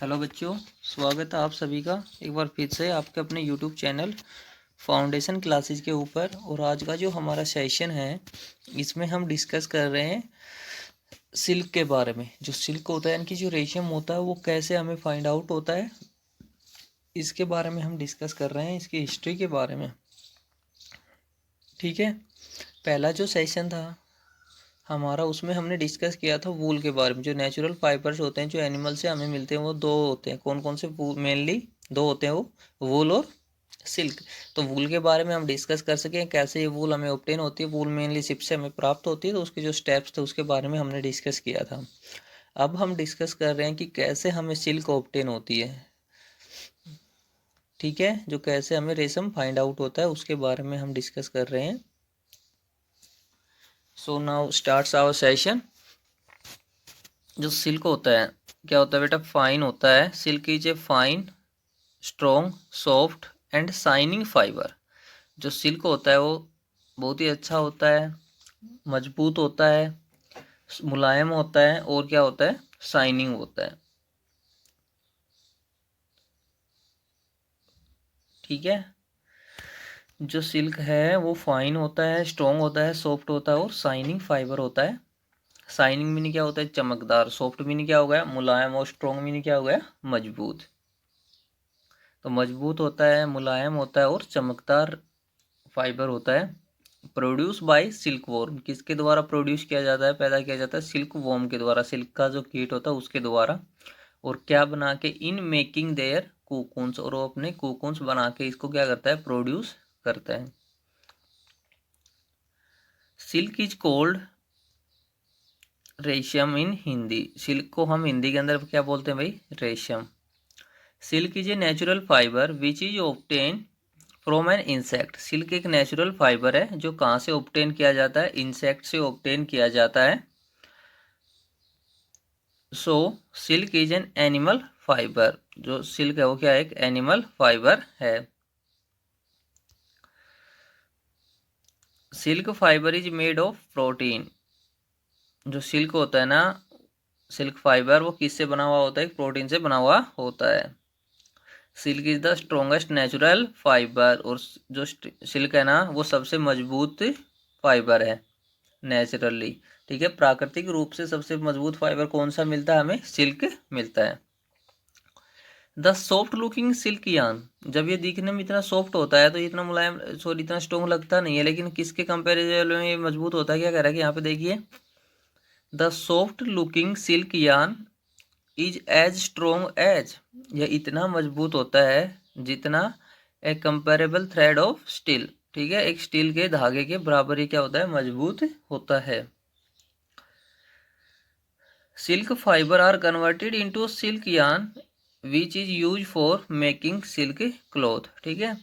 Hello बच्चों, स्वागत है आप सभी का एक बार फिर से आपके अपने यूट्यूब चैनल फाउंडेशन क्लासेस के ऊपर। और आज का जो हमारा सेशन है इसमें हम डिस्कस कर रहे हैं सिल्क के बारे में। जो सिल्क होता है यानी कि जो रेशम होता है वो कैसे हमें फाइंड आउट होता है, इसके बारे में हम डिस्कस कर रहे हैं, इसकी हिस्ट्री के बारे में। ठीक है, पहला जो सेशन था हमारा उसमें हमने डिस्कस किया था वूल के बारे में। जो नेचुरल फाइबर्स होते हैं जो एनिमल से हमें मिलते हैं वो दो होते हैं। कौन कौन से? मेनली दो होते हैं, वो वूल और सिल्क। तो वूल के बारे में हम डिस्कस कर सकें कैसे ये वूल हमें ऑब्टेन होती है। वूल मेनली सिप से हमें प्राप्त होती है, तो उसके जो स्टेप्स थे उसके बारे में हमने डिस्कस किया था। अब हम डिस्कस कर रहे हैं कि कैसे हमें सिल्क ऑब्टेन होती है। ठीक है, जो कैसे हमें रेशम फाइंड आउट होता है उसके बारे में हम डिस्कस कर रहे हैं। So now starts our session. जो सिल्क होता है क्या होता है बेटा? फाइन होता है। Silk is a fine, strong, soft and shining fibre. जो सिल्क होता है वो बहुत ही अच्छा होता है, मजबूत होता है, मुलायम होता है और क्या होता है? शाइनिंग होता है। ठीक है, जो सिल्क है वो फाइन होता है, स्ट्रॉन्ग होता है, सॉफ्ट होता है और शाइनिंग फाइबर होता है। शाइनिंग मीनिंग क्या होता है? चमकदार। सॉफ्ट मीनिंग क्या हो गया? मुलायम। और स्ट्रॉन्ग मीनिंग क्या हो गया? मजबूत। तो मजबूत होता है, मुलायम होता है और चमकदार फाइबर होता है। Produce by silk warm. किसके द्वारा प्रोड्यूस किया जाता है, पैदा किया जाता है? सिल्क वॉर्म के द्वारा, सिल्क का जो कीट होता है उसके द्वारा। और क्या बना के? In making their cocoons. और वो अपने कोकून्स बना के इसको क्या करता है? प्रोड्यूस करता है। सिल्क इज कोल्ड रेशम इन हिंदी। सिल्क को हम हिंदी के अंदर क्या बोलते हैं भाई? रेशम। Silk is a natural fibre which is obtain from an insect. Silk एक नेचुरल फाइबर है जो कहाँ से ऑब्टेन किया जाता है? इंसेक्ट से ऑब्टेन किया जाता है। सो silk is an animal fibre. जो सिल्क है वो क्या है? एक एनिमल फाइबर है। Silk fibre is made of protein. जो सिल्क होता है ना, सिल्क फाइबर, वो किससे बना हुआ होता है? प्रोटीन से बना हुआ होता है। Silk is the strongest natural fibre. और जो सिल्क है ना वो सबसे मजबूत फाइबर है नेचुरली। ठीक है, प्राकृतिक रूप से सबसे मजबूत फाइबर कौन सा मिलता है हमें? सिल्क मिलता है। The soft looking silk yarn. जब ये दिखने में इतना सॉफ्ट होता है तो इतना मुलायम, सॉरी, इतना स्ट्रॉन्ग लगता नहीं है, लेकिन किसके कंपेरिजन में ये मजबूत होता है? क्या कह रहा है कि यहाँ पे देखिए, the soft looking silk yarn is as strong as. यह इतना मजबूत होता है जितना a comparable thread of steel. ठीक है, एक स्टील के धागे के बराबर ही क्या होता है? मजबूत होता है। Silk fibre are converted into silk yarn which is use for making silk cloth. ठीक है,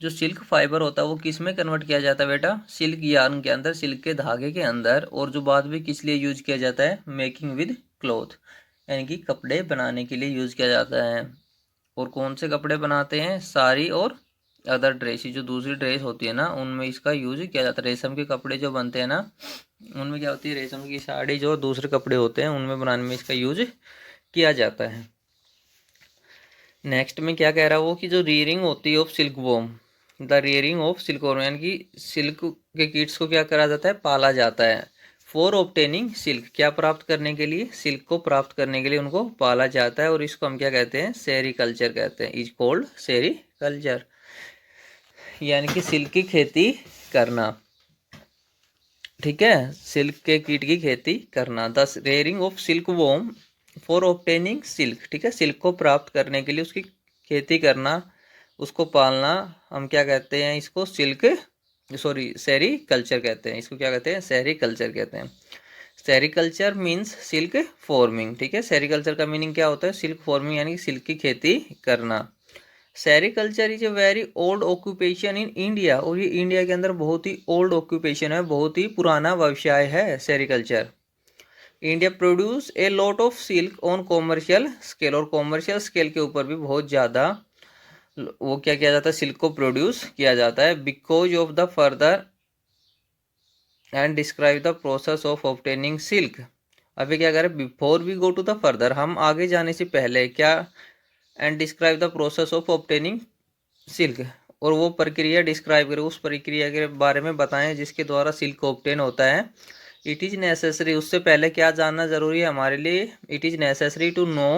जो सिल्क फाइबर होता है वो किस में कन्वर्ट किया जाता है बेटा? सिल्क यार्न के अंदर, सिल्क के धागे के अंदर। और जो बाद में किस लिए यूज किया जाता है? मेकिंग विद क्लॉथ, यानी कि कपड़े बनाने के लिए यूज किया जाता है। और कौन से कपड़े बनाते हैं? साड़ी और अदर ड्रेस, जो दूसरी ड्रेस होती है ना उनमें इसका यूज किया जाता है। रेशम के कपड़े जो बनते हैं ना उनमें क्या होती है? रेशम की साड़ी, जो दूसरे कपड़े होते हैं उनमें बनाने में इसका यूज किया जाता है। नेक्स्ट में क्या कह रहा है वो कि जो रियरिंग होती है of silk warm, the rearing of silk warm, यानी कि सिल्क के कीट्स को क्या करा जाता है? पाला जाता है। फॉर ऑब्टेनिंग सिल्क, क्या प्राप्त करने के लिए? सिल्क को प्राप्त करने के लिए उनको पाला जाता है। और इसको हम क्या कहते हैं? सेरीकल्चर कहते हैं। इज कॉल्ड सेरीकल्चर, यानी कि सिल्क की खेती करना। ठीक है, सिल्क के कीट की खेती करना। The rearing of silk warm for obtaining silk. ठीक है, सिल्क को प्राप्त करने के लिए उसकी खेती करना, उसको पालना, हम क्या कहते हैं? इसको सिल्क, सॉरी, सेरीकल्चर कहते हैं। इसको क्या कहते हैं? सेरीकल्चर कहते हैं। Sericulture means silk forming. ठीक है, सेरीकल्चर का मीनिंग क्या होता है? सिल्क फॉर्मिंग, यानी सिल्क की खेती करना। Sericulture is a very old occupation in India. और ये इंडिया के अंदर बहुत ही ओल्ड ऑक्यूपेशन है, बहुत ही पुराना व्यवसाय है sericulture. India produce a lot of silk on commercial scale. और कॉमर्शियल स्केल के ऊपर भी बहुत ज़्यादा वो क्या किया जाता है? सिल्क को प्रोड्यूस किया जाता है। Because of the further and describe the process of obtaining silk. अभी क्या करें, before we go to the further, हम आगे जाने से पहले क्या, and describe the process of obtaining silk, और वो प्रक्रिया डिस्क्राइब करें, उस प्रक्रिया के बारे में बताएं जिसके द्वारा सिल्क ऑब्टेन होता है। इट इज़ नेसेसरी, उससे पहले क्या जानना जरूरी है हमारे लिए, it is necessary to know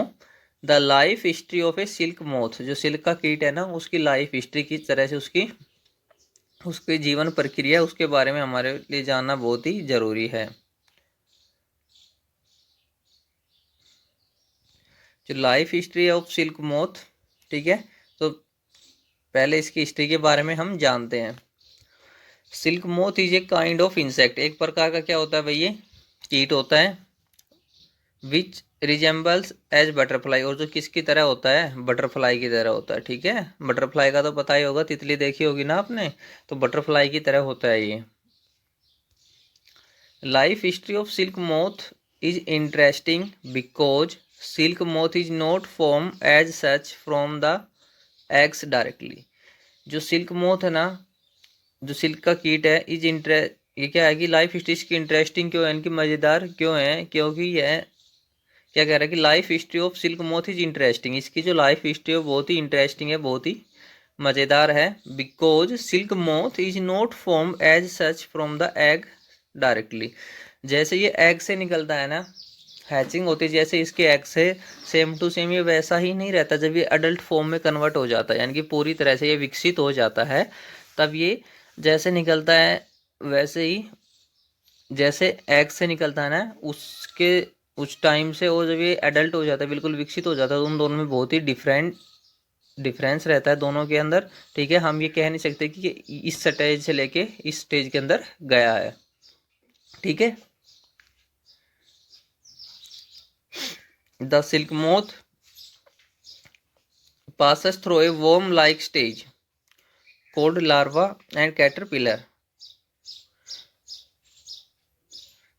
the life history of a silk moth, जो सिल्क का कीट है ना उसकी लाइफ हिस्ट्री किस तरह से उसकी जीवन प्रक्रिया, उसके बारे में हमारे लिए जानना बहुत ही जरूरी है। जो life history of silk moth, ठीक है, तो पहले इसकी हिस्ट्री के बारे में हम जानते हैं। Silk moth is a kind of insect, एक प्रकार का क्या होता है भाई, ये कीट होता है। विच रिजेंबल्स एज बटरफ्लाई, और जो किसकी तरह होता है, बटरफ्लाई की तरह होता है। ठीक है, बटरफ्लाई का तो पता ही होगा, तितली देखी होगी ना आपने, तो बटरफ्लाई की तरह होता है ये। Life history of silk moth is interesting because silk moth is not form as such from the eggs directly. जो सिल्क मोथ है ना, जो सिल्क का कीट है, ये क्या है कि लाइफ हिस्ट्री इसकी इंटरेस्टिंग क्यों है, इनकी मज़ेदार क्यों है, क्योंकि यह क्या कह रहा है कि life history of silk moth is interesting, इसकी जो लाइफ हिस्ट्री है बहुत ही इंटरेस्टिंग है, बहुत ही मज़ेदार है। Because silk moth is not form as such from the egg directly, जैसे ये एग से निकलता है ना, हैचिंग होती है जैसे इसके एग से, सेम टू सेम ये वैसा ही नहीं रहता। जब ये अडल्ट फॉर्म में कन्वर्ट हो जाता है, यानी कि पूरी तरह से ये विकसित हो जाता है, तब ये जैसे निकलता है वैसे ही, जैसे एग से निकलता है ना उसके उस टाइम से, और जब ये एडल्ट हो जाता है, बिल्कुल विकसित हो जाता है, तो उन दोनों में बहुत ही डिफरेंस रहता है दोनों के अंदर। ठीक है, हम ये कह नहीं सकते कि इस स्टेज से लेके इस स्टेज के अंदर गया है। ठीक है, the silk moth passes through a worm-like stage called larva and caterpillar।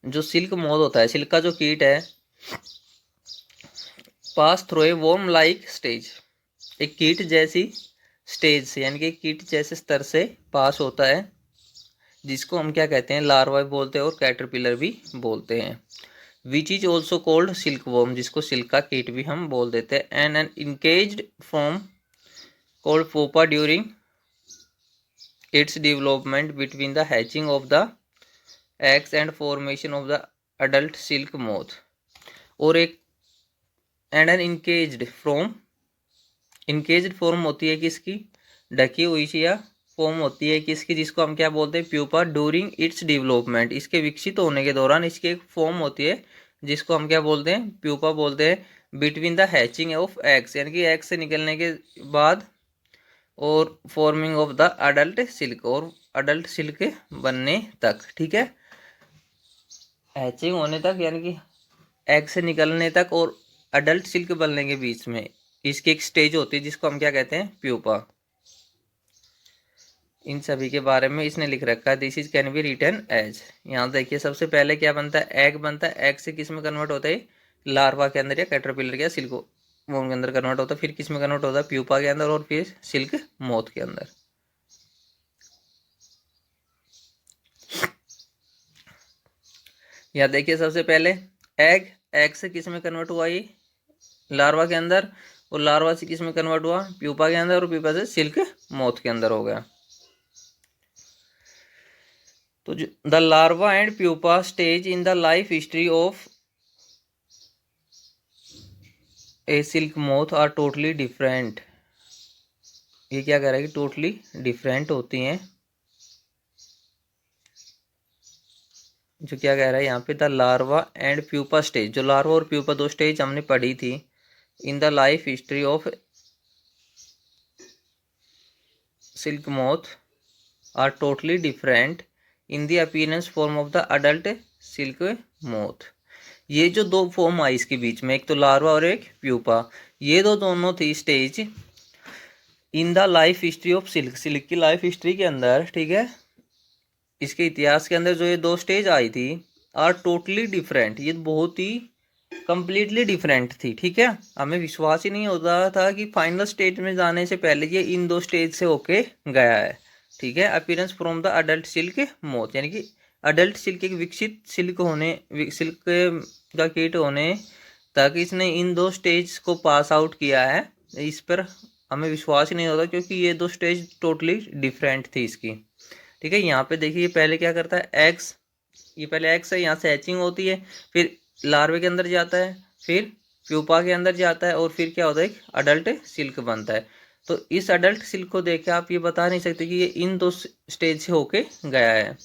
जो सिल्क मोथ होता है, सिल्क का जो कीट है, pass through a worm like stage, एक कीट जैसी स्टेज से, यानी कि कीट जैसे स्तर से पास होता है, जिसको हम क्या कहते हैं, लार्वा बोलते हैं और कैटरपिलर भी बोलते हैं। Which is also called silk worm, जिसको सिल्क का कीट भी हम बोल देते हैं। And an encased form called pupa during its development between the hatching of the eggs and formation of the adult silk moth. और एक एंड एन इनकेज्ड फॉर्म होती है किसकी, ढकी हुई सी, या फॉर्म होती है किसकी, जिसको हम क्या बोलते हैं, प्यूपा ड्यूरिंग इट्स डेवलपमेंट, इसके विकसित होने के दौरान इसकी एक फॉर्म होती है जिसको हम क्या बोलते हैं, प्यूपा बोलते हैं। Between the hatching of eggs, यानी कि एग से निकलने के बाद, और forming of the adult silk, और अडल्ट सिल्क बनने तक। ठीक है, हैचिंग होने तक, यानी कि एग से निकलने तक और अडल्ट सिल्क बनने के बीच में इसकी एक स्टेज होती है जिसको हम क्या कहते हैं, प्यूपा। इन सभी के बारे में इसने लिख रखा है, this is can be written as. यहाँ देखिए सबसे पहले क्या बनता है, एग बनता है, एग से किस में कन्वर्ट होता है, लार्वा के अंदर या कैटरपिलर या सिल्क वर्म के अंदर कन्वर्ट होता है, फिर किस में कन्वर्ट होता है, प्यूपा के अंदर, और फिर सिल्क मोथ के अंदर। यहाँ देखिए सबसे पहले एग से किस में कन्वर्ट हुआ, ये लार्वा के अंदर, और लार्वा से किस में कन्वर्ट हुआ, प्यूपा के अंदर, और प्यूपा से सिल्क मोथ के अंदर हो गया। तो the larva and pupa stage in the life history of a silk moth are totally different. ये क्या कह रहा है कि टोटली डिफरेंट होती हैं, जो क्या कह रहा है यहाँ पे, the larva and pupa stage, जो लार्वा और प्यूपा दो स्टेज हमने पढ़ी थी, in the life history of silk moth are totally different in the appearance form of the adult silk moth. ये जो दो फॉर्म आई इसके बीच में, एक तो लार्वा और एक प्यूपा, ये दोनों थी stage in the life history of silk, silk की लाइफ हिस्ट्री के अंदर। ठीक है, इसके इतिहास के अंदर जो ये दो स्टेज आई थी, आर टोटली डिफरेंट, ये बहुत ही कंप्लीटली डिफरेंट थी। ठीक है, हमें विश्वास ही नहीं होता था कि फाइनल स्टेज में जाने से पहले ये इन दो स्टेज से होके गया है। ठीक है, appearance from the adult silk moth, यानी कि अडल्ट सिल्क एक विकसित सिल्क का कीट होने तक इसने इन 2 स्टेज को पास आउट किया है, इस पर हमें विश्वास ही नहीं होता क्योंकि ये 2 स्टेज टोटली डिफरेंट थी इसकी। ठीक है, यहाँ पे देखिए पहले क्या करता है, एग्स, ये पहले एग्स है, यहाँ से हैचिंग होती है, फिर लार्वे के अंदर जाता है, फिर प्यूपा के अंदर जाता है और फिर क्या होता है, एक अडल्ट सिल्क बनता है। तो इस अडल्ट सिल्क को देख के आप ये बता नहीं सकते कि ये इन 2 स्टेज से होके गया है,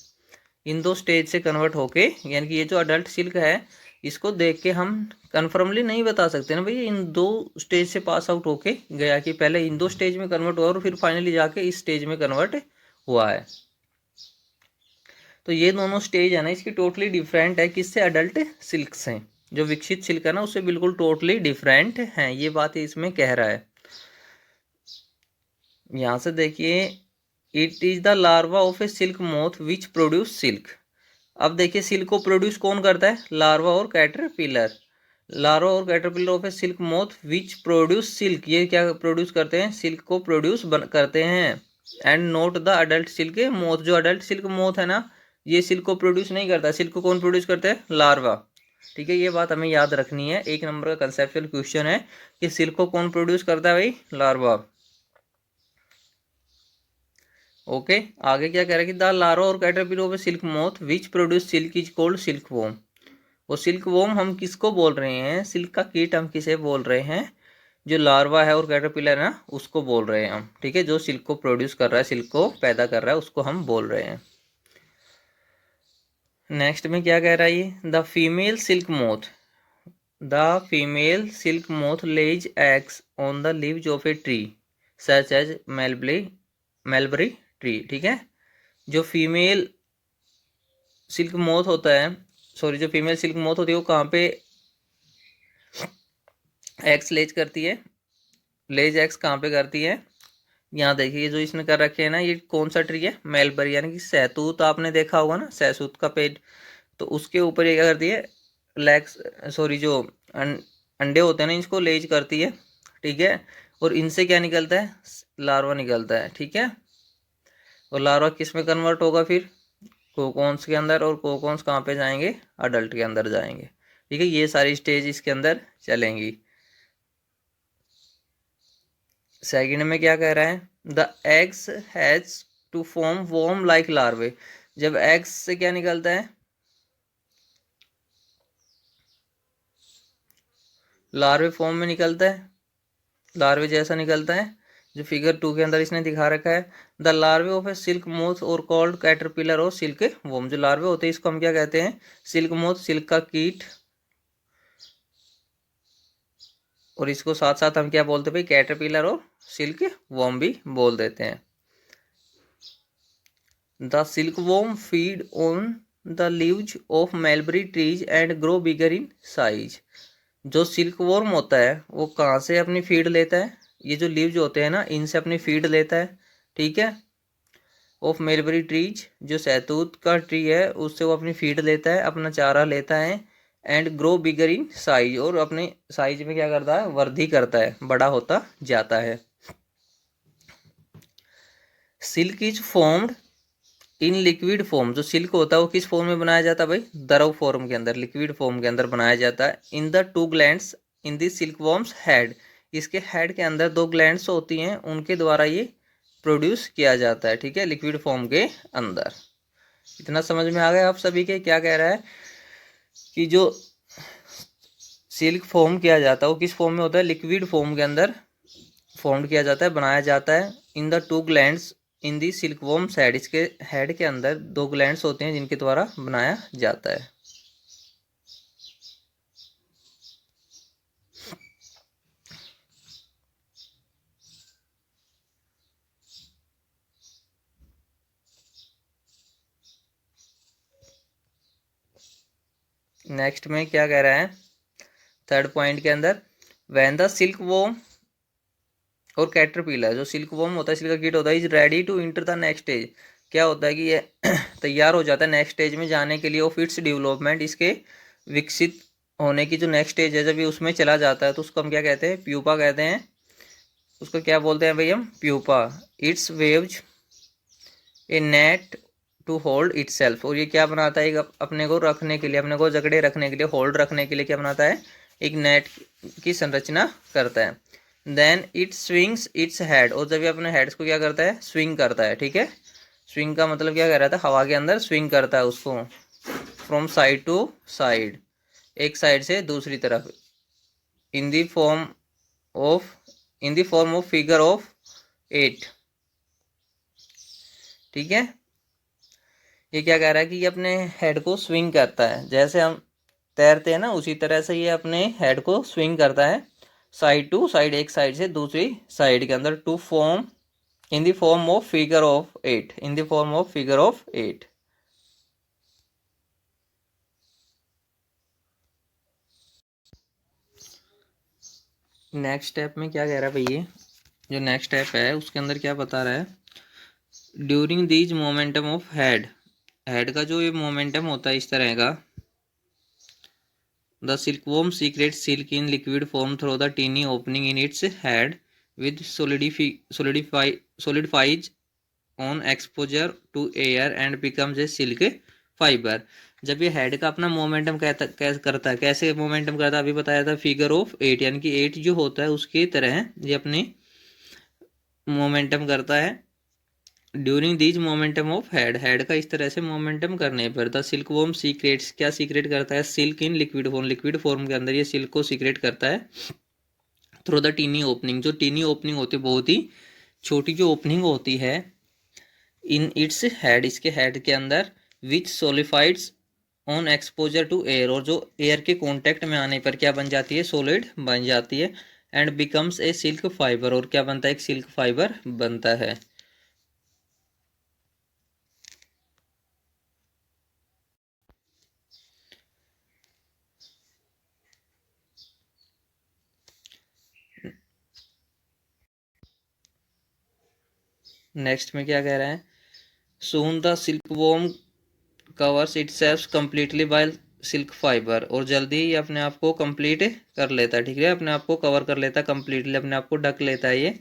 इन 2 स्टेज से कन्वर्ट होके, यानी कि ये जो अडल्ट सिल्क है इसको देख के हम कन्फर्मली नहीं बता सकते ना भाई इन 2 स्टेज से पास आउट होके गया, कि पहले इन 2 स्टेज में कन्वर्ट हुआ और फिर फाइनली जाके इस स्टेज में कन्वर्ट हुआ है। तो ये दोनों स्टेज है ना इसकी टोटली डिफरेंट है, किससे, अडल्ट सिल्क से। जो विकसित सिल्क है ना उससे बिल्कुल टोटली डिफरेंट है, ये बात इसमें कह रहा है। यहाँ से देखिए, it is the larva of a silk moth which produce silk. अब देखिए सिल्क को प्रोड्यूस कौन करता है, लार्वा और कैटरपिलर। लार्वा और caterpillar of a silk moth which produce silk, ये क्या प्रोड्यूस करते हैं, सिल्क को प्रोड्यूस करते हैं। And note the adult silk moth, जो अडल्ट सिल्क मोथ है ना ये सिल्क को प्रोड्यूस नहीं करता, सिल्क को कौन प्रोड्यूस करते हैं, लार्वा। ठीक है, ये बात हमें याद रखनी है, 1 नंबर का कंसेप्चुअल क्वेश्चन है कि सिल्क को कौन प्रोड्यूस करता है भाई, लार्वा। ओके, आगे क्या कह रहा है कि द लार्वा और caterpillar of a silk moth which produce silk is called silk worm. वो सिल्क वॉर्म हम किसको बोल रहे हैं, सिल्क का कीट हम किसे बोल रहे हैं, जो लार्वा है और कैटरपिलर है ना उसको बोल रहे हैं हम। ठीक है, जो सिल्क को प्रोड्यूस कर रहा है, सिल्क को पैदा कर रहा है, उसको हम बोल रहे हैं। नेक्स्ट में क्या कह रहा है ये, the female silk moth, the female silk moth lays eggs on the leaves of a tree such as mulberry tree. ठीक है, जो फीमेल सिल्क मोथ होता है, सॉरी जो फीमेल सिल्क मोथ होती है वो कहाँ पे एग्स लेज करती है, लेज एग्स कहाँ पे करती है, यहाँ देखिए जो इसने कर रखे है ना, ये कौन सा ट्री है, मेलबरी, यानी कि सहतूत आपने देखा होगा ना, सहतूत का पेड़, तो उसके ऊपर ये क्या करती है, लेग्स, सॉरी जो अंडे होते हैं ना इसको लेज करती है। ठीक है, और इनसे क्या निकलता है, लार्वा निकलता है। ठीक है, और लार्वा किस में कन्वर्ट होगा फिर, कोकोन्स के अंदर, और कोकोन्स कहाँ पे जाएंगे, अडल्ट के अंदर जाएंगे। ठीक है, ये सारी स्टेज इसके अंदर चलेंगी। सेकंड में क्या कह रहा है, the eggs has to form worm like larvae. जब एग्स से क्या निकलता है, लार्वे फॉर्म में निकलता है, लार्वे जैसा निकलता है, जो फिगर 2 के अंदर इसने दिखा रखा है। The larvae of a silk moth और कॉल्ड कैटरपिलर और सिल्क वॉर्म, जो लार्वे होते हैं इसको हम क्या कहते हैं, सिल्क मोथ, सिल्क का कीट, और इसको साथ साथ हम क्या बोलते हैं भाई, कैटरपिलर और सिल्क वॉर्म भी बोल देते हैं। The silk warm feed on the leaves of mulberry trees and grow bigger in size. जो सिल्क वॉर्म होता है वो कहाँ से अपनी फीड लेता है, ये जो लीव्स होते हैं ना इनसे अपनी फीड लेता है। ठीक है, ऑफ मलबरी ट्रीज, जो सहतूत का ट्री है उससे वो अपनी फीड लेता है, अपना चारा लेता है। And grow bigger in size, और अपने साइज में क्या करता है, वृद्धि करता है, बड़ा होता जाता है। Silk is formed in liquid form, जो सिल्क होता है वो किस फॉर्म में बनाया जाता है भाई, द्रव फॉर्म के अंदर, लिक्विड फॉर्म के अंदर बनाया जाता है। In the 2 glands in the silk worms head, इसके हेड के अंदर 2 ग्लैंड्स होती हैं, उनके द्वारा ये प्रोड्यूस किया जाता है। ठीक है, लिक्विड फॉर्म के अंदर। इतना समझ में आ गया आप सभी के, क्या कह रहा है कि जो सिल्क फॉर्म किया जाता है वो किस फॉर्म में होता है, लिक्विड फॉर्म के अंदर फॉर्म किया जाता है, बनाया जाता है। In the 2 glands in the silk worm head, इसके हेड के अंदर 2 ग्लैंड्स होते हैं जिनके द्वारा बनाया जाता है। नेक्स्ट में क्या कह रहा है, 3rd पॉइंट के अंदर, व्हेन द सिल्क वॉर्म और कैटरपिलर, जो सिल्क वॉर्म होता है, सिल्क का कीट होता है, is ready to enter the next stage, क्या होता है कि ये तैयार हो जाता है नेक्स्ट स्टेज में जाने के लिए, ऑफ इट्स डेवलपमेंट, इसके विकसित होने की जो नेक्स्ट स्टेज है जब ये उसमें चला जाता है तो उसको हम क्या कहते हैं, प्यूपा कहते हैं। उसको क्या बोलते हैं भाई हम, pupa. Its weaves a net to hold itself, और ये क्या बनाता है, एक अपने को रखने के लिए, अपने को जकड़े रखने के लिए, होल्ड रखने के लिए क्या बनाता है, एक नेट की संरचना करता है। Then it swings its head, और जब ये अपने हेड्स को क्या करता है, स्विंग करता है, ठीक है। स्विंग का मतलब क्या कह रहा था, हवा के अंदर स्विंग करता है उसको, फ्रॉम साइड टू साइड, एक साइड से दूसरी तरफ, इन the form of figure of 8, ठीक है। ये क्या कह रहा है कि ये अपने हेड को स्विंग करता है, जैसे हम तैरते हैं ना, उसी तरह से ये अपने हेड को स्विंग करता है साइड टू साइड, एक साइड से दूसरी साइड के अंदर, to form in the form of figure of 8, in the form of figure of 8। Next step में क्या कह रहा है भैया, जो नेक्स्ट स्टेप है उसके अंदर क्या बता रहा है, during these momentum of head, head का जो ये मोमेंटम होता है इस तरह का, the silkworm secrete silk in liquid form through the tiny opening in its head with solidifies on exposure to air and becomes a silk fibre. जब ये हेड का अपना मोमेंटम करता है, कैसे मोमेंटम करता है, अभी बताया था फिगर ऑफ 8, यानी कि 8 जो होता है उसकी तरह ये अपनी मोमेंटम करता है। During these momentum of head, head का इस तरह से मोमेंटम करने पर द सिल्क वॉर्म सीक्रेट्स, क्या सीक्रेट करता है, silk in liquid form, liquid form के अंदर ये सिल्क को सीक्रेट करता है थ्रू द टीनी ओपनिंग, जो टीनी ओपनिंग होती है, बहुत ही छोटी जो ओपनिंग होती है, इन इट्स हेड, इसके हेड के अंदर, विच सोलिफाइड्स ऑन एक्सपोजर टू एयर, और जो एयर के कांटेक्ट में आने पर क्या बन जाती है, सॉलिड बन जाती है, and becomes a silk fibre, और क्या बनता है, एक सिल्क फाइबर बनता है। नेक्स्ट में क्या कह रहा है, soon the silk warm covers itself completely by silk fibre, और जल्दी ही अपने आप को कंप्लीट कर लेता है, ठीक है, अपने आप को कवर कर लेता है, कंप्लीटली अपने आप को ढक लेता है ये,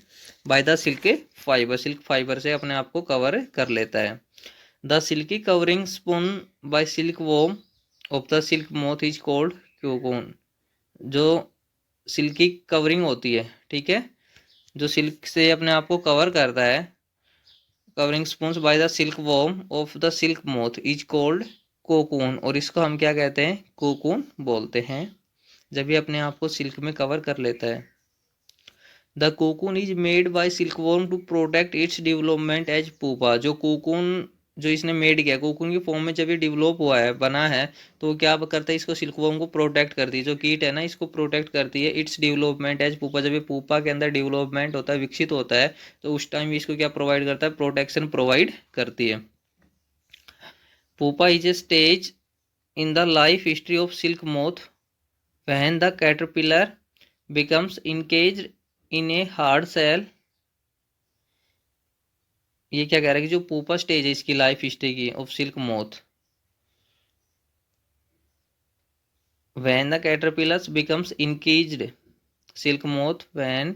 by the silk fibre, silk fibre से अपने आप को कवर कर लेता है। The silky covering spun by silk worm of the silk moth is called cocoon, जो सिल्की कवरिंग होती है, ठीक है, जो सिल्क से अपने आप को कवर करता है, covering spoons bye the silk worm of the silk moth is called cocoon, और इसको हम क्या कहते हैं, कोकून बोलते हैं, जब ये अपने आप को सिल्क में कवर कर लेता है। The cocoon is made by silk worm to protect its development as pupa, जो कोकून जो इसने मेड किया, कोकून की फॉर्म में जब ये डेवलप हुआ है, बना है, तो क्या करता है, इसको सिल्क वॉर्म को प्रोटेक्ट करती है, जो कीट है ना, इसको प्रोटेक्ट करती है, इट्स डेवलपमेंट एज पूपा, जब ये पूपा के अंदर डेवलपमेंट होता है, विकसित होता है, तो उस टाइम इसको क्या प्रोवाइड करता है, प्रोटेक्शन प्रोवाइड करती है। Pupa is a stage in the life history of silk moth when the caterpillar becomes encased in a hard shell, ये क्या कह रहा है कि जो पूपा स्टेज है इसकी लाइफ हिस्ट्री की of silk moth, when the caterpillars becomes encased, silk moth when,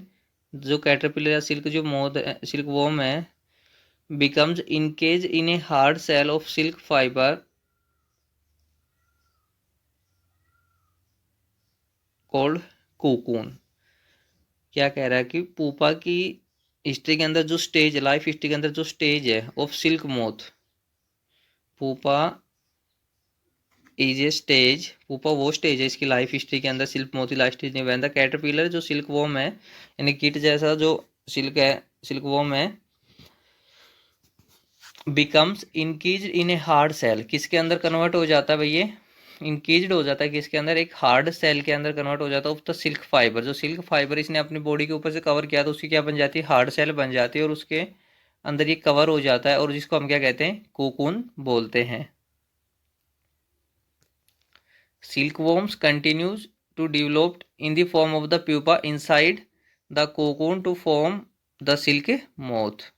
जो कैटरपिलर सिल्क जो मोथ सिल्क वॉर्म है, becomes encase in a hard shell of silk fibre called cocoon. क्या कह रहा है कि पूपा की हिस्ट्री के अंदर जो स्टेज, लाइफ हिस्ट्री के अंदर जो स्टेज है of silk moth, pupa is a stage, pupa वो स्टेज है इसकी लाइफ हिस्ट्री के अंदर, सिल्क मोथ लाइफ स्टेज नहीं, व्हेन द कैटरपिलर जो सिल्क वॉर्म है, यानी कीट जैसा जो सिल्क है, सिल्क वॉर्म है, becomes encased in a hard shell, किसके अंदर कन्वर्ट हो जाता है भैया, इंकीज्ड हो जाता है, किसके अंदर, एक हार्ड सेल के अंदर कन्वर्ट हो जाता है, तो सिल्क फाइबर, जो सिल्क फाइबर इसने अपनी बॉडी के ऊपर से कवर किया, तो उसकी क्या बन जाती है, हार्ड सेल बन जाती है, और उसके अंदर ये कवर हो जाता है, और जिसको हम क्या कहते हैं, कोकून बोलते हैं। Silk worms continues to develop in the form of the pupa inside the cocoon to form the silk moth,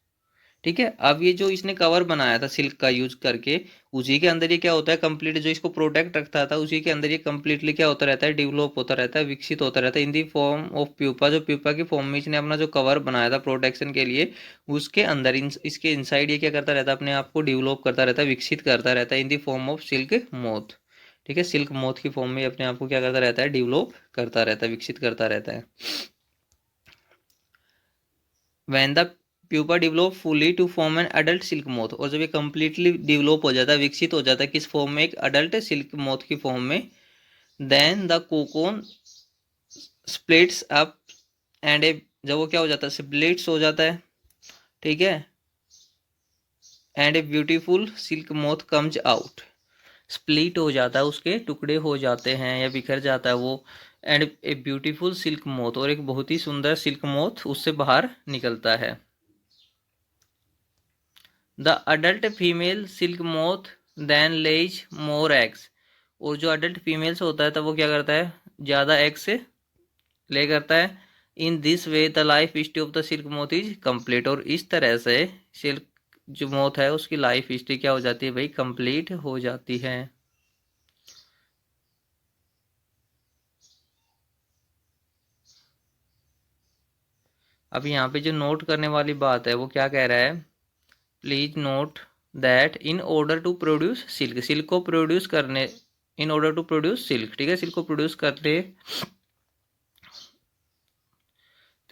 ठीक है। अब ये जो इसने कवर बनाया था सिल्क का यूज करके, उसी के अंदर ये क्या होता है कंप्लीट, जो इसको प्रोटेक्ट रखता था उसी के अंदर ये कंप्लीटली क्या होता रहता है, डेवलप होता रहता है, विकसित होता रहता है in the form of pupa. जो प्यूपा की फॉर्म में इसने अपना जो कवर बनाया था प्रोटेक्शन के लिए, उसके अंदर इसके इनसाइड ये क्या करता रहता है, अपने आप को डेवलप करता रहता है, विकसित करता रहता है in the form of silk moth. ठीक है, सिल्क मोथ की फॉर्म में अपने आप को क्या करता रहता है, डेवलप करता रहता है, विकसित करता रहता है। When the pupa develop fully to form an adult silk moth, और जब ये completely develop हो जाता है, विकसित हो जाता है किस फॉर्म में, एक adult silk moth की फॉर्म में, then the cocoon splits up and जब वो क्या हो जाता है, splits हो जाता है, ठीक है, and a beautiful silk moth comes out, split हो जाता है, उसके टुकड़े हो जाते हैं या बिखर जाता है वो, and a beautiful silk moth, और एक बहुत ही सुंदर सिल्क मोथ उससे बाहर निकलता है। The adult female silk moth then lays more eggs, और जो अडल्ट फीमेल्स होता है तब वो क्या करता है, ज़्यादा एग्स ले करता है। In this way the life history of the silk moth is complete, और इस तरह से सिल्क जो मोथ है उसकी लाइफ हिस्ट्री क्या हो जाती है भाई, कंप्लीट हो जाती है। अब यहाँ पे जो नोट करने वाली बात है वो क्या कह रहा है, please note that in order to produce silk, silk को प्रोड्यूस करने, in order to produce silk, ठीक है, सिल्क को प्रोड्यूस करते,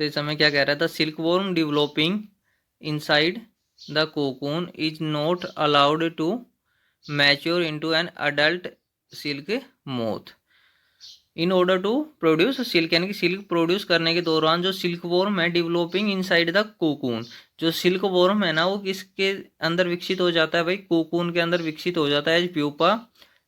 तो इस समय क्या कह रहा था, silk worm developing inside the cocoon is not allowed to mature into an adult silk moth. In order to produce silk, यानी कि सिल्क प्रोड्यूस करने के दौरान जो सिल्क वॉर्म है डेवलपिंग इनसाइड द कोकून, जो सिल्क वॉर्म है ना वो किसके अंदर विकसित हो जाता है भाई, कोकून के अंदर विकसित हो जाता है, as pupa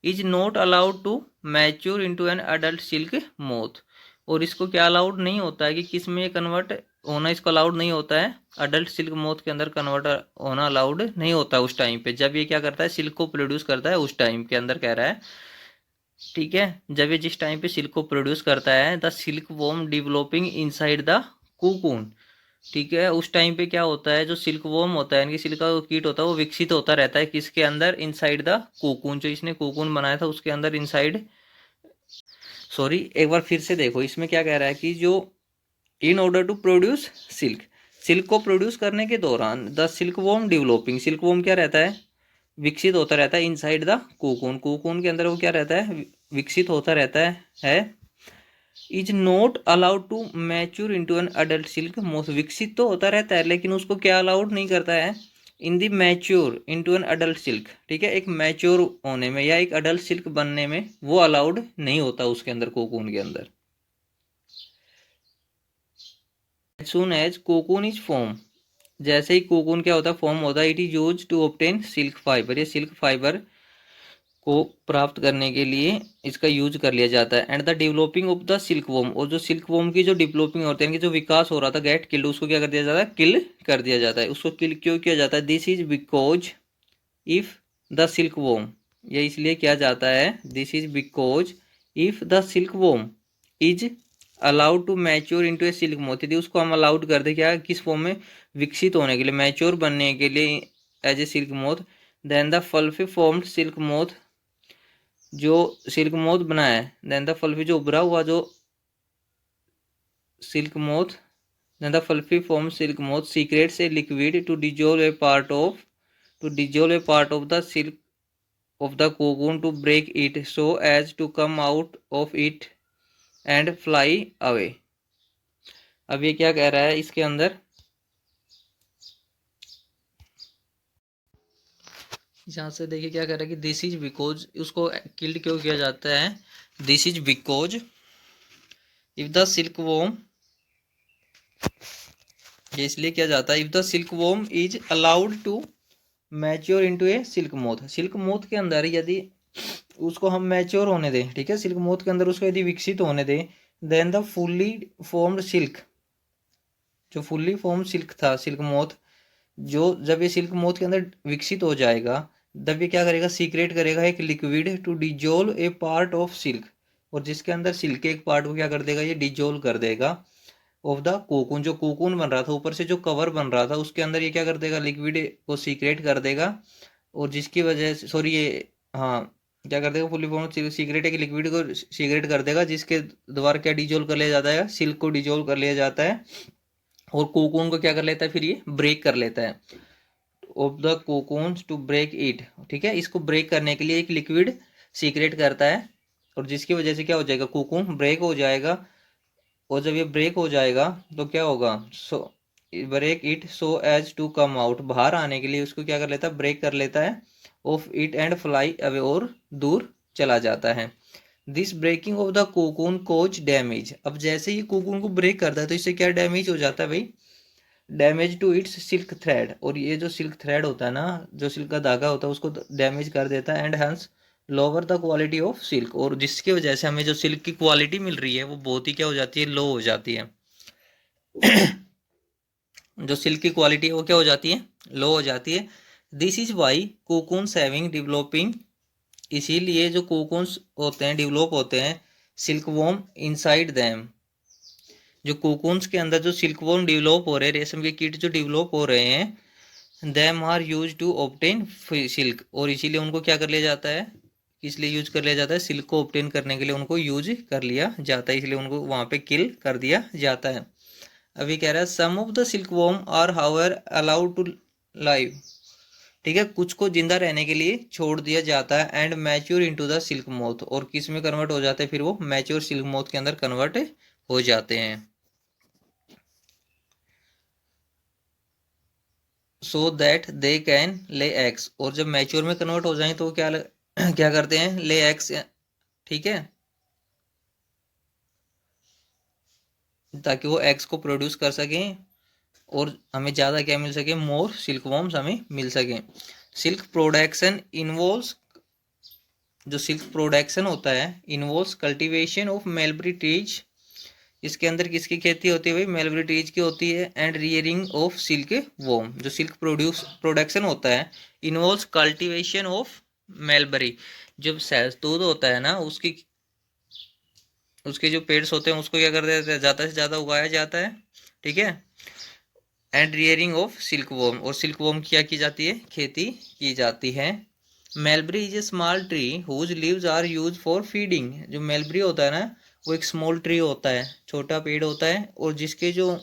is not allowed to mature into an adult silk moth, और इसको क्या अलाउड नहीं होता है कि किस में कन्वर्ट होना, इसको अलाउड नहीं होता है, अडल्ट सिल्क मोथ के अंदर कन्वर्ट होना अलाउड नहीं होता उस टाइम पे, जब ये क्या करता है सिल्क को प्रोड्यूस करता है उस टाइम के अंदर कह रहा है। ठीक है, जब ये जिस टाइम पे सिल्क को प्रोड्यूस करता है, the silk worm developing inside the cocoon, ठीक है, उस टाइम पे क्या होता है, जो सिल्क वॉर्म होता है यानी कि सिल्क का कीट होता है वो विकसित होता रहता है किसके अंदर, इनसाइड द कोकून, जो इसने कोकून बनाया था उसके अंदर, इनसाइड, सॉरी एक बार फिर से देखो, इसमें क्या कह रहा है कि जो in order to produce silk, silk को प्रोड्यूस करने के दौरान the silk worm developing, silk worm क्या रहता है, विकसित होता रहता है, इनसाइड द कोकून, कोकून के अंदर वो क्या रहता है, विकसित होता रहता है, is not allowed to mature into an adult silk moth, विकसित तो होता रहता है लेकिन उसको क्या अलाउड नहीं करता है, in the mature into an adult silk, ठीक है, एक मैच्योर होने में या एक अडल्ट सिल्क बनने में वो अलाउड नहीं होता उसके अंदर, कोकून के अंदर। As soon as cocoon is form, जैसे ही कोकून क्या होता है, फॉर्म होता है, it is use to obtain silk fibre, ये सिल्क फाइबर को प्राप्त करने के लिए इसका यूज कर लिया जाता है। And the developing of the silk worm, और जो सिल्क वॉर्म की जो डेवलपिंग होती है, जो विकास हो रहा था, गेट किल्ड, उसको क्या कर दिया जाता है, किल कर दिया जाता है। उसको किल क्यों किया जाता है, this is because if the silk worm, ये इसलिए किया जाता है, this is because if the silk worm is allowed to mature into a silk moth, यदि उसको हम अलाउड कर दे क्या, किस फॉर्म में, विकसित होने के लिए, मैच्योर बनने के लिए as a silk moth, then the fluffy formed silk moth, जो सिल्क मोथ बना है, देन द फल्फी, जो उभरा हुआ जो silk moth, then the fluffy form silk moth secretes a liquid to dissolve a part of, to dissolve a part of the silk of the cocoon to break it so as to come out of it and fly away. अब ये क्या कह रहा है इसके अंदर, यहाँ से देखिए क्या कह रहा है कि दिस इज बिकॉज, उसको किल्ड क्यों किया जाता है, this is because if the silk worm, ये इसलिए किया जाता है, if the silk worm is allowed to mature into a silk moth, silk moth के अंदर यदि उसको हम मैच्योर होने दें, ठीक है, सिल्क मोथ के अंदर उसको यदि विकसित होने दें, then the fully formed silk, जो फुल्ली फॉर्म्ड सिल्क था सिल्क मोथ, जो जब ये सिल्क मोथ के अंदर विकसित हो जाएगा, तब ये क्या करेगा, सीक्रेट करेगा एक liquid to dissolve a part of silk, और जिसके अंदर सिल्क के एक पार्ट को क्या कर देगा, ये डिजोल्व कर देगा, ऑफ द कोकून, जो कोकून बन रहा था, ऊपर से जो कवर बन रहा था, उसके अंदर ये क्या कर देगा, लिक्विड को सीक्रेट कर देगा, और जिसकी वजह से, सॉरी ये, हाँ, क्या कर देगा, फुली फॉर्म सीक्रेट है कि लिक्विड को सीक्रेट कर देगा, जिसके द्वारा क्या डिजोल्व कर लिया जाता है, सिल्क को डिजोल्व कर लिया जाता है, और कोकून को क्या कर लेता है, फिर ये ब्रेक कर लेता है, of the cocoon to break it. ठीक है, इसको ब्रेक करने के लिए एक लिक्विड सीक्रेट करता है, और जिसकी वजह से क्या हो जाएगा, कोकून ब्रेक हो जाएगा, और जब ये ब्रेक हो जाएगा तो क्या होगा, so break it so as to come out, बाहर आने के लिए उसको क्या कर लेता है, ब्रेक कर लेता है, of it and fly away, और दूर चला जाता है। This breaking of the cocoon cause damage, अब जैसे ही कोकून को ब्रेक करता है तो इससे क्या डैमेज हो जाता है भाई, damage to its silk thread, और ये जो सिल्क थ्रेड होता है ना, जो सिल्क का धागा होता है, उसको डैमेज कर देता है, and hence lower the quality of silk, और जिसकी वजह से हमें जो सिल्क की क्वालिटी मिल रही है वो बहुत ही क्या हो जाती है, लो हो जाती है। जो सिल्क की क्वालिटी है वो क्या हो जाती है, लो हो जाती है। This is why cocoons having developing, इसीलिए जो कोकून्स होते हैं, डेवलप होते हैं, सिल्क वॉर्म इनसाइड दैम, जो कोकून्स के अंदर जो सिल्क वॉर्म डेवलप हो रहे हैं, रेशम के कीट जो डेवलप हो रहे हैं, them are use to obtain silk, और इसीलिए उनको क्या कर लिया जाता है, किस लिए यूज कर लिया जाता है, सिल्क को ऑब्टेन करने के लिए उनको यूज कर लिया जाता है, इसलिए उनको वहां पे किल कर दिया जाता है। अभी कह रहा है some of the silk worm are however allowed to live, ठीक है, कुछ को जिंदा रहने के लिए छोड़ दिया जाता है, and mature into the silk moth, और किस में कन्वर्ट हो जाते हैं, फिर वो मैच्योर सिल्क मोथ के अंदर कन्वर्ट हो जाते हैं, so that they can lay eggs, और जब मैच्योर में कन्वर्ट हो जाए तो क्या क्या करते हैं, ले एग्स, ठीक है, ताकि वो एग्स को प्रोड्यूस कर सकें, और हमें ज़्यादा क्या मिल सके, मोर सिल्क वॉर्म्स हमें मिल सके। सिल्क प्रोडक्शन इन्वॉल्व्स, जो सिल्क प्रोडक्शन होता है, involves cultivation of mulberry trees, इसके अंदर किसकी खेती होती है भाई, मलबरी ट्रीज की होती है, and rearing of silk warm, जो सिल्क प्रोडक्शन होता है, इन्वॉल्व्स कल्टीवेशन ऑफ मलबरी, जब शहतूत होता है ना, उसके जो पेड्स होते हैं उसको क्या कर देते हैं, ज़्यादा से ज़्यादा उगाया जाता है, ठीक है, and rearing of silk worm, और सिल्क वॉर्म क्या की जाती है, खेती की जाती है। Mulberry is a small tree whose leaves are use for feeding, जो मेलबरी होता है ना, वो एक स्मॉल ट्री होता है, छोटा पेड़ होता है, और जिसके जो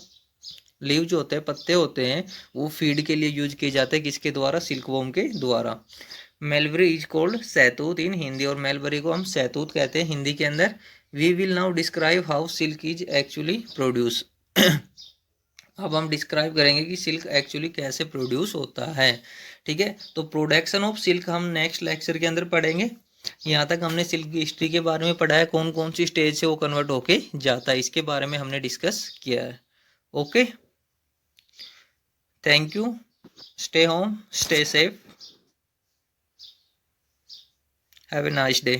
लीव जो होते हैं, पत्ते होते हैं, वो फीड के लिए यूज किए जाते हैं, किसके द्वारा, सिल्क वॉर्म के द्वारा। मेलबरी इज कॉल्ड सहतूत इन हिंदी, और मेलबरी को हम सहतूत कहते हैं हिंदी के अंदर। We will now describe how silk is actually produce. अब हम डिस्क्राइब करेंगे कि सिल्क एक्चुअली कैसे प्रोड्यूस होता है, ठीक है। तो प्रोडक्शन ऑफ सिल्क हम नेक्स्ट लेक्चर के अंदर पढ़ेंगे। यहाँ तक हमने सिल्क की हिस्ट्री के बारे में पढ़ा है, कौन कौन सी स्टेज से वो कन्वर्ट होके जाता है, इसके बारे में हमने डिस्कस किया है। Okay, thank you, stay home, stay safe, have a nice day.